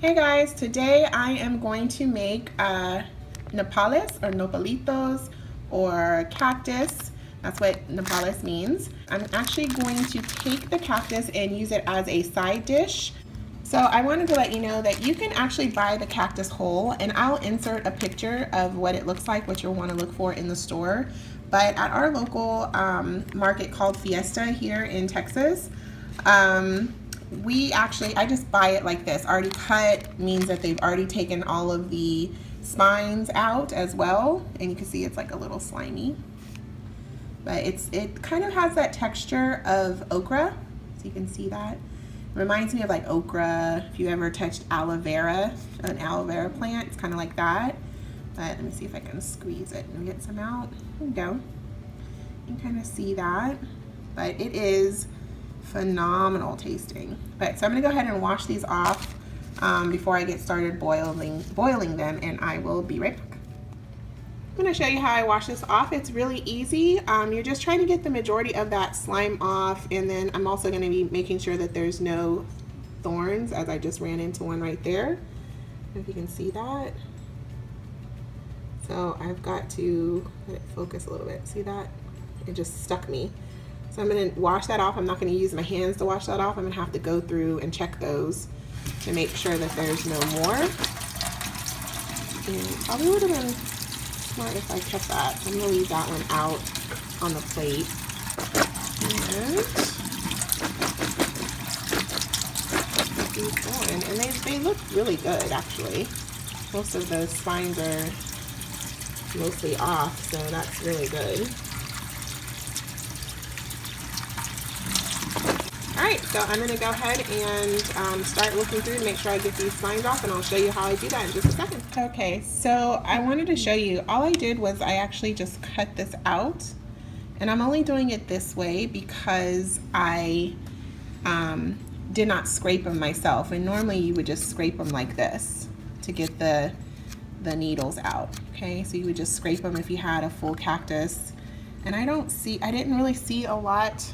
Hey guys, today I am going to make nopales or nopalitos or cactus. That's what nopales means. I'm actually going to take the cactus and use it as a side dish. So I wanted to let you know that you can actually buy the cactus whole, and I'll insert a picture of what it looks like, what you'll want to look for in the store. But at our local market called Fiesta here in Texas, I just buy it like this. Already cut means that they've already taken all of the spines out as well. And you can see it's like a little slimy. But it kind of has that texture of okra. So you can see that. It reminds me of like okra. If you ever touched aloe vera, an aloe vera plant, it's kind of like that. But let me see if I can squeeze it and get some out. There we go. You can kind of see that. But it is phenomenal tasting. But so I'm gonna go ahead and wash these off before I get started boiling them, and I will be right back. I'm gonna show you how I wash this off. It's really easy. You're just trying to get the majority of that slime off, and then I'm also gonna be making sure that there's no thorns, as I just ran into one right there. If you can see that. So I've got to let it focus a little bit. See that? It just stuck me. So I'm going to wash that off. I'm not going to use my hands to wash that off. I'm going to have to go through and check those to make sure that there's no more. And probably would have been smart if I kept that. I'm going to leave that one out on the plate. And keep going. And they look really good, actually. Most of those spines are mostly off, so that's really good. Alright, so I'm going to go ahead and start looking through to make sure I get these spines off, and I'll show you how I do that in just a second. Okay, so I wanted to show you, all I did was I actually just cut this out, and I'm only doing it this way because I did not scrape them myself, and normally you would just scrape them like this to get the needles out. Okay, so you would just scrape them if you had a full cactus, and I didn't really see a lot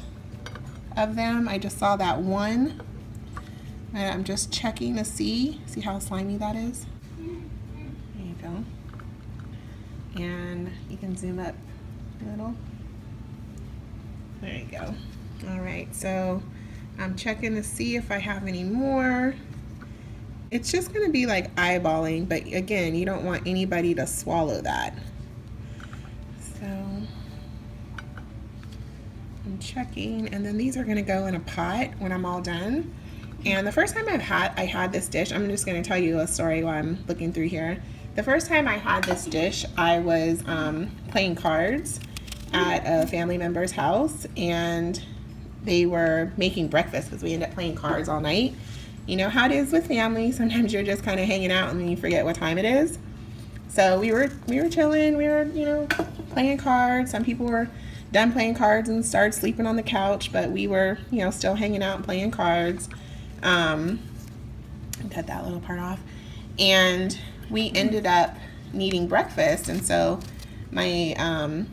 of them. I just saw that one, and I'm just checking to see how slimy that is. There you go. And you can zoom up a little. There you go. All right, so I'm checking to see if I have any more. It's just gonna be like eyeballing, but again, you don't want anybody to swallow that. So I'm checking, and then these are gonna go in a pot when I'm all done. And the first time I had this dish, I'm just gonna tell you a story while I'm looking through here. The first time I had this dish, I was playing cards at a family member's house, and they were making breakfast because we ended up playing cards all night. You know how it is with family. Sometimes you're just kind of hanging out and then you forget what time it is. So we were chilling. We were, playing cards. Some people were done playing cards and started sleeping on the couch, but we were, still hanging out and playing cards. Cut that little part off. And we ended up needing breakfast, and so my one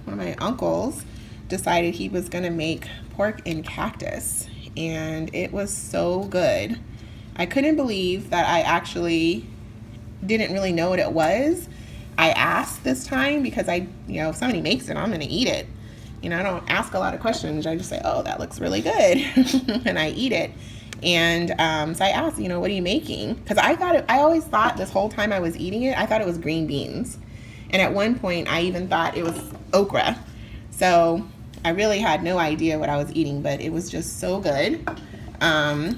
of my uncles, decided he was gonna make pork and cactus, and it was so good. I couldn't believe that I actually didn't really know what it was. I asked this time because if somebody makes it, I'm gonna eat it. I don't ask a lot of questions. I just say, oh, that looks really good, and I eat it. And so I asked, what are you making? Because I always thought this whole time I was eating it, I thought it was green beans. And at one point, I even thought it was okra. So I really had no idea what I was eating, but it was just so good. I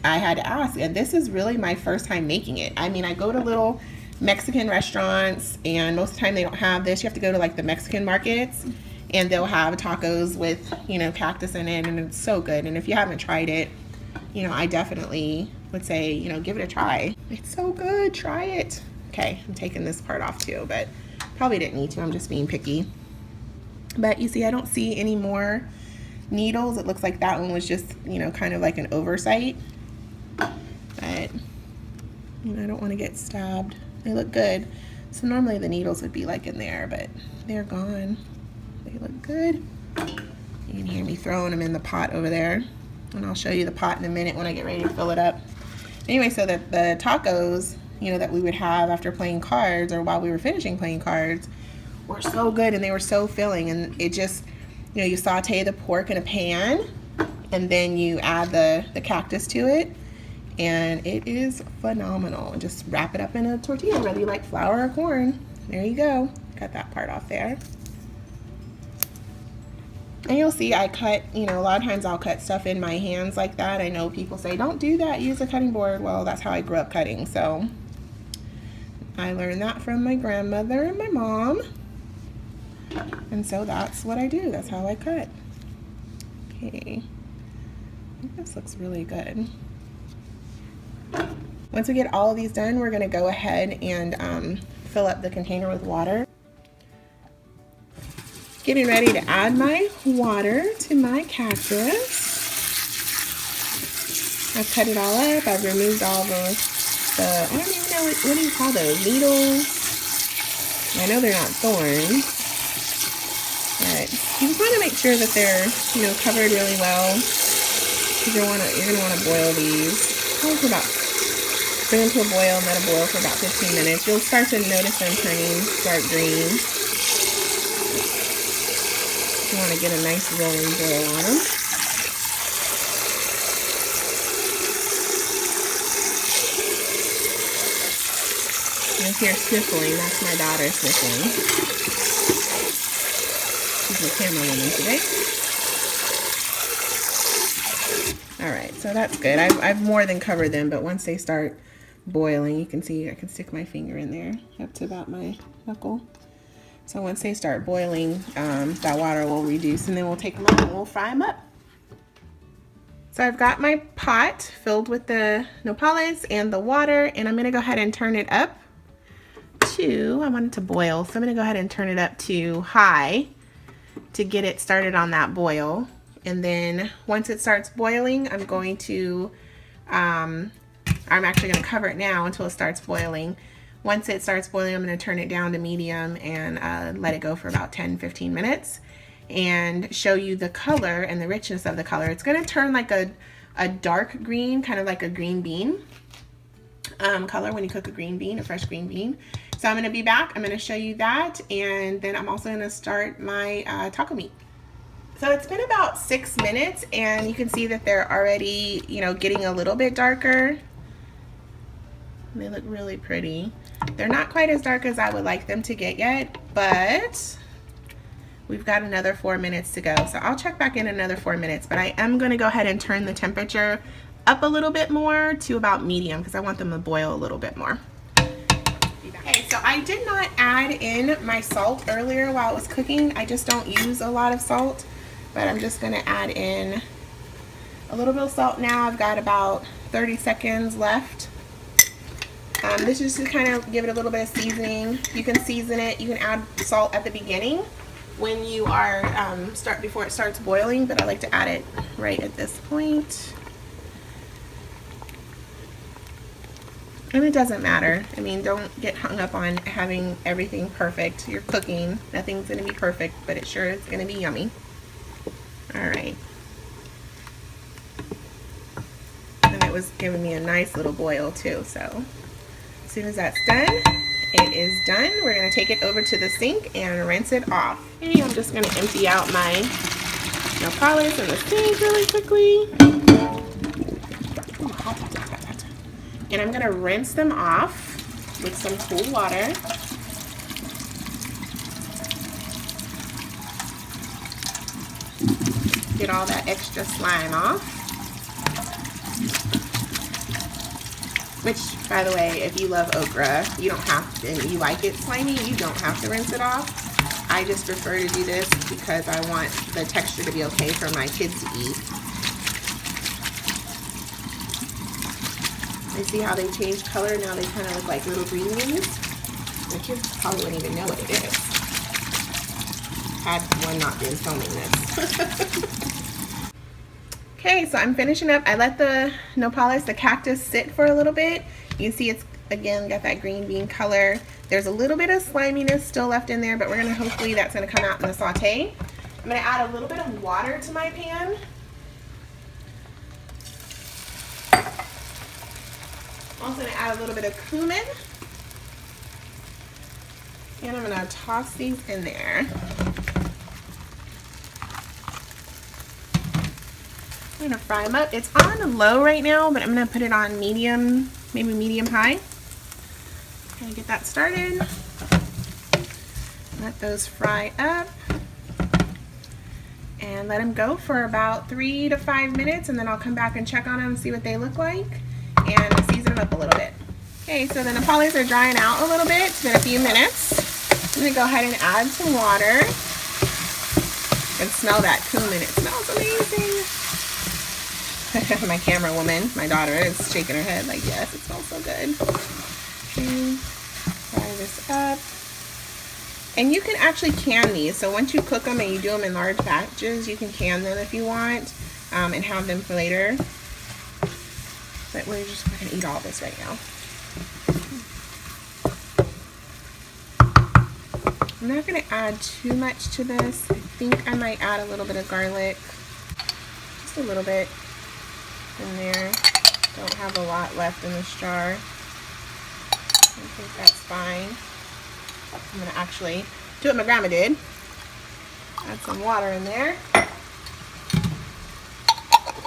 had to ask, and this is really my first time making it. I mean, I go to little Mexican restaurants, and most of the time they don't have this. You have to go to like the Mexican markets, and they'll have tacos with, cactus in it, and it's so good. And if you haven't tried it, I definitely would say, give it a try. It's so good, try it. Okay, I'm taking this part off too, but probably didn't need to, I'm just being picky. But you see, I don't see any more needles. It looks like that one was just, kind of like an oversight. But, I don't want to get stabbed. They look good. So normally the needles would be like in there, but they're gone. They look good. You can hear me throwing them in the pot over there. And I'll show you the pot in a minute when I get ready to fill it up. Anyway, so that the tacos, you know, that we would have after playing cards or while we were finishing playing cards were so good, and they were so filling. And it just, you know, you saute the pork in a pan and then you add the cactus to it, and it is phenomenal. And just wrap it up in a tortilla, whether you like flour or corn. There you go. Cut that part off there. And you'll see I cut, you know, a lot of times I'll cut stuff in my hands like that. I know people say, don't do that, use a cutting board. Well, that's how I grew up cutting. So I learned that from my grandmother and my mom. And so that's what I do. That's how I cut. Okay. I think this looks really good. Once we get all of these done, we're gonna go ahead and fill up the container with water. Getting ready to add my water to my cactus. I've cut it all up. I've removed all the I don't even know, what do you call those? Needles? I know they're not thorns. But you just want to make sure that they're, you know, covered really well. Because you're gonna want to boil these. Probably for about, bring them to a boil, let them boil for about 15 minutes. You'll start to notice them turning dark green. You want to get a nice rolling boil on them. You hear sniffling, that's my daughter sniffling. She's the camera woman today. Alright, so that's good. I've more than covered them, but once they start boiling, you can see I can stick my finger in there up to about my knuckle. So once they start boiling, that water will reduce, and then we'll take them out and we'll fry them up. So I've got my pot filled with the nopales and the water, and I'm gonna go ahead and turn it up to, I want it to boil, so I'm gonna go ahead and turn it up to high to get it started on that boil. And then once it starts boiling, I'm going to, I'm actually gonna cover it now until it starts boiling. Once it starts boiling, I'm going to turn it down to medium and let it go for about 10-15 minutes and show you the color and the richness of the color. It's going to turn like a dark green, kind of like a green bean color when you cook a green bean, a fresh green bean. So I'm going to be back. I'm going to show you that, and then I'm also going to start my taco meat. So it's been about 6 minutes, and you can see that they're already, you know, getting a little bit darker. They look really pretty. They're not quite as dark as I would like them to get yet, but we've got another 4 minutes to go. So I'll check back in another 4 minutes, but I am going to go ahead and turn the temperature up a little bit more to about medium because I want them to boil a little bit more. Okay, so I did not add in my salt earlier while it was cooking. I just don't use a lot of salt, but I'm just going to add in a little bit of salt now. I've got about 30 seconds left. This is to kind of give it a little bit of seasoning. You can season it. You can add salt at the beginning when you are before it starts boiling, but I like to add it right at this point. And it doesn't matter. I mean, don't get hung up on having everything perfect. You're cooking. Nothing's going to be perfect, but it sure is going to be yummy. All right. And it was giving me a nice little boil too, so as soon as that's done, it is done. We're going to take it over to the sink and rinse it off. Okay, I'm just going to empty out my nopales in the sink really quickly. Ooh, hot. And I'm going to rinse them off with some cool water. Get all that extra slime off. Which, by the way, if you love okra, you don't have to, and you like it slimy, you don't have to rinse it off. I just prefer to do this because I want the texture to be okay for my kids to eat. And see how they change color? Now they kind of look like little green ones. The kids probably wouldn't even know what it is. Had one not been filming this. Okay, so I'm finishing up. I let the nopales, the cactus, sit for a little bit. You can see it's, again, got that green bean color. There's a little bit of sliminess still left in there, but we're gonna, hopefully that's gonna come out in the saute. I'm gonna add a little bit of water to my pan. also going to add a little bit of cumin. And I'm going to toss these in there. I'm going to fry them up. It's on low right now, but I'm going to put it on medium, maybe medium high. Gonna get that started. Let those fry up. And let them go for about 3 to 5 minutes, and then I'll come back and check on them and see what they look like, and season them up a little bit. Okay, so the nopales are drying out a little bit. It's been a few minutes. I'm going to go ahead and add some water. You can smell that cumin. It smells amazing. My camera woman, my daughter, is shaking her head like, yes, it smells so good. Okay, fry this up. And you can actually can these. So once you cook them and you do them in large batches, you can can them if you want, and have them for later. But we're going to eat all this right now. I'm not going to add too much to this. I think I might add a little bit of garlic. Just a little bit in there. Don't have a lot left in this jar. I think that's fine. I'm going to actually do what my grandma did. Add some water in there.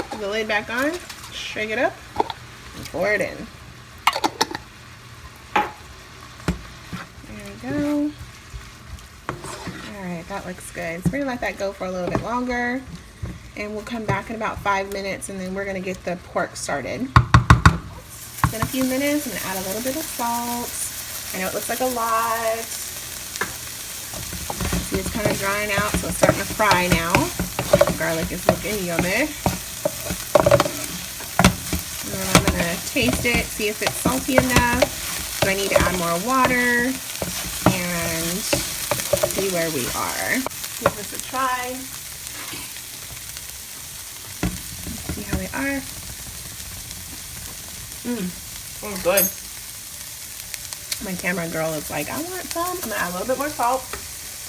Put the lid back on. Shake it up. And pour it in. There we go. Alright, that looks good. So we're going to let that go for a little bit longer. And we'll come back in about 5 minutes, and then we're going to get the pork started. In a few minutes, I'm going to add a little bit of salt. I know it looks like a lot. See, it's kind of drying out, so it's starting to fry now. The garlic is looking yummy. And then I'm going to taste it, see if it's salty enough. Do I need to add more water? And see where we are. Give this a try. See how they are. Oh, good. My camera girl is like, I want some. I'm going to add a little bit more salt.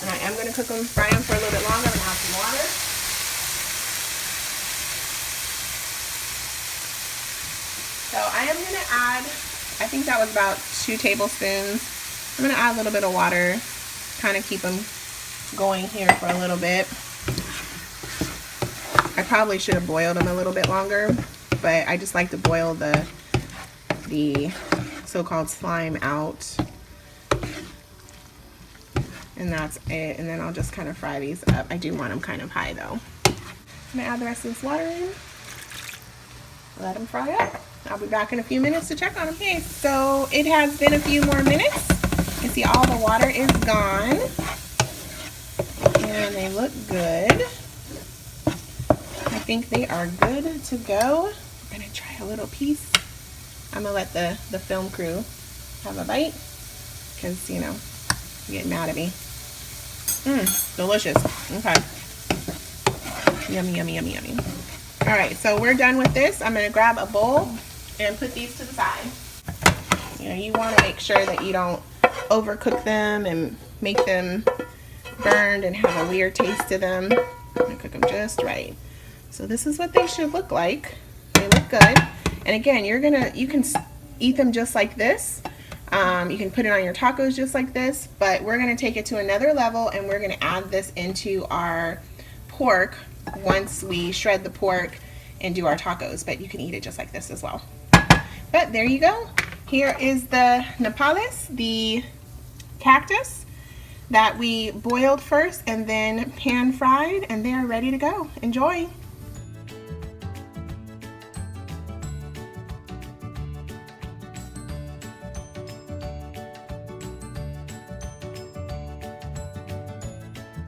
And I am going to cook them, fry them for a little bit longer. I'm going to add some water. So I am going to add, I think that was about 2 tablespoons. I'm going to add a little bit of water. Kind of keep them going here for a little bit. I probably should have boiled them a little bit longer. But I just like to boil the so-called slime out, and that's it. And then I'll just kind of fry these up. I do want them kind of high though. I'm gonna add the rest of this water in, let them fry up. I'll be back in a few minutes to check on them. Okay, so it has been a few more minutes. You can see all the water is gone, and they look good. I think they are good to go. I'm gonna try a little piece. I'm gonna let the film crew have a bite, because, you know, you get mad at me. Delicious. Okay. Yummy, yummy, yummy, yummy. All right, so we're done with this. I'm gonna grab a bowl and put these to the side. You know, you wanna make sure that you don't overcook them and make them burned and have a weird taste to them. I'm gonna cook them just right. So this is what they should look like. They look good. And again, you can eat them just like this. You can put it on your tacos just like this, but we're gonna take it to another level, and we're gonna add this into our pork once we shred the pork and do our tacos. But you can eat it just like this as well. But there you go. Here is the nopales, the cactus that we boiled first and then pan fried, and they are ready to go. Enjoy.